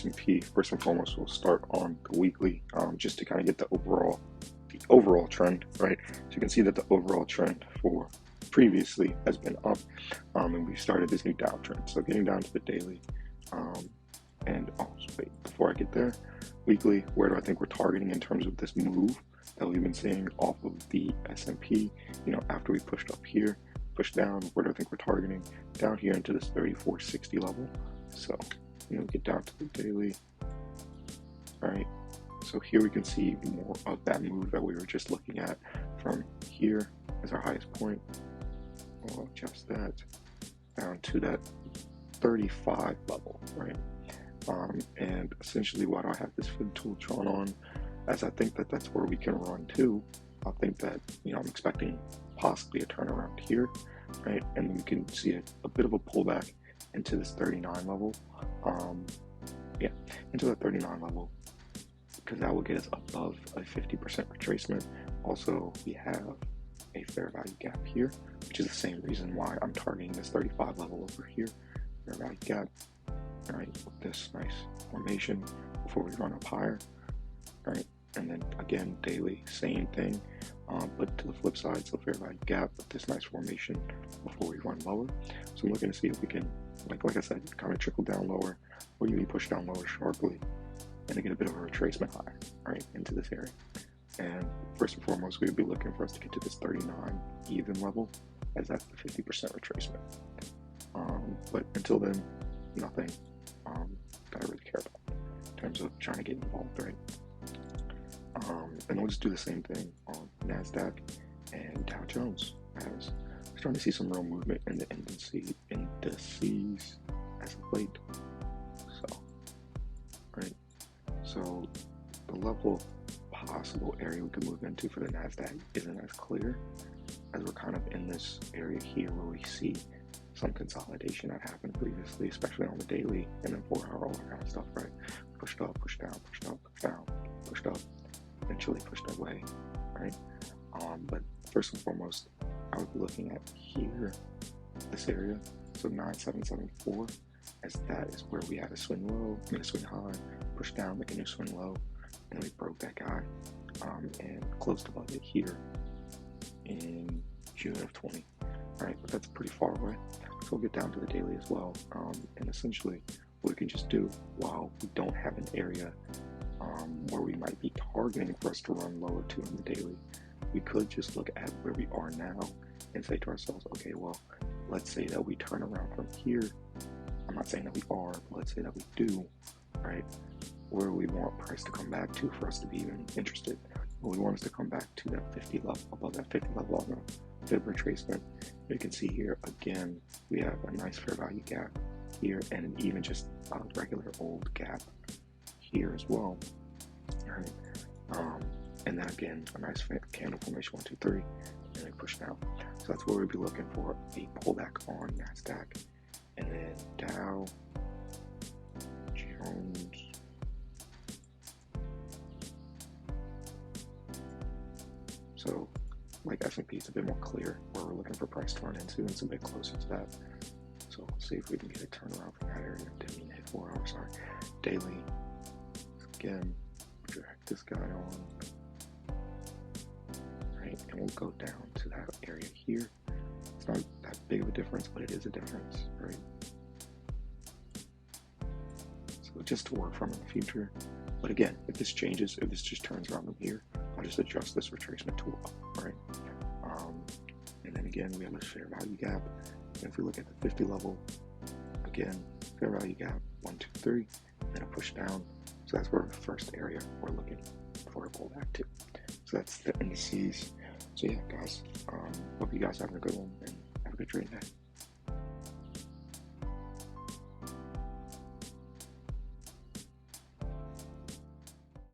S&P, first and foremost, we'll start on the weekly, just to kind of get the overall trend, right? So you can see that the overall trend for previously has been up, and we started this new downtrend. So getting down to the daily, and also wait, before I get there, weekly, where do I think we're targeting in terms of this move that we've been seeing off of the S&P? After we pushed up here, pushed down, where do I think we're targeting? Down here into this 34.60 level. So get down to the daily. All right, so here we can see more of that move that we were just looking at from here as our highest point. We'll adjust that down to that 35 level, right? And essentially what I have this fib tool drawn on, as I think that that's where we can run to. I think that, I'm expecting possibly a turnaround here, right? And we can see a bit of a pullback into this 39 level. Into the 39 level, because that will get us above a 50% retracement. Also, we have a fair value gap here, which is the same reason why I'm targeting this 35 level over here. Fair value gap, all right, with this nice formation before we run up higher, right? And then again, daily, same thing, but to the flip side, so fair value gap with this nice formation before we run lower. So I'm looking to see if we can, like I said, kind of trickle down lower, or even push down lower sharply, and to get a bit of a retracement higher, right, into this area. And first and foremost, we would be looking for us to get to this 39 even level, as that's the 50% retracement. But until then, nothing that I really care about in terms of trying to get involved, right? And we'll just do the same thing on Nasdaq and Dow Jones, as we're starting to see some real movement in the indices as of late. So the level of possible area we could move into for the Nasdaq isn't as clear, as we're kind of in this area here where we see some consolidation that happened previously, especially on the daily and then 4-hour, all that kind of stuff, right? Pushed up, pushed down, pushed up, pushed down, pushed up, eventually pushed away, right? But first and foremost, I would be looking at here, this area, so 9774, as that is where we had a swing low, a swing high, pushed down, make a new swing low, and we broke that guy, and closed above it here in June of 20, right? But that's pretty far away. So we'll get down to the daily as well, and essentially what we can just do, while we don't have an area where we might be targeting for us to run lower to in the daily, we could just look at where we are now and say to ourselves, okay, well, let's say that we turn around from here. I'm not saying that we are, but let's say that we do, right? Where we want price to come back to for us to be even interested. Well, we want us to come back to that 50 level, above that 50 level on the fib retracement. You can see here, again, we have a nice fair value gap here, and even just a regular old gap here as well, right? And then again, a nice candle formation, 1, 2, 3, and then push down. So that's where we'd be looking for a pullback on Nasdaq. And then Dow Jones, so like S&P, it's a bit more clear where we're looking for price to run into, and it's a bit closer to that. So let's see if we can get a turnaround from that area. Didn't mean to hit 4 hours, sorry. Daily, again, drag this guy on, right? And we'll go down to that area here. It's not that big of a difference, but it is a difference, right? So just to work from in the future. But again, if this changes, if this just turns around from here, I'll just adjust this retracement tool up, right? And then again, we have a fair value gap. And if we look at the 50 level, again, fair value gap, 1, 2, 3, then a push down. So that's where the first area we're looking for a pullback to. So that's the indices. So yeah, guys, hope you guys have a good one and have a good trading day.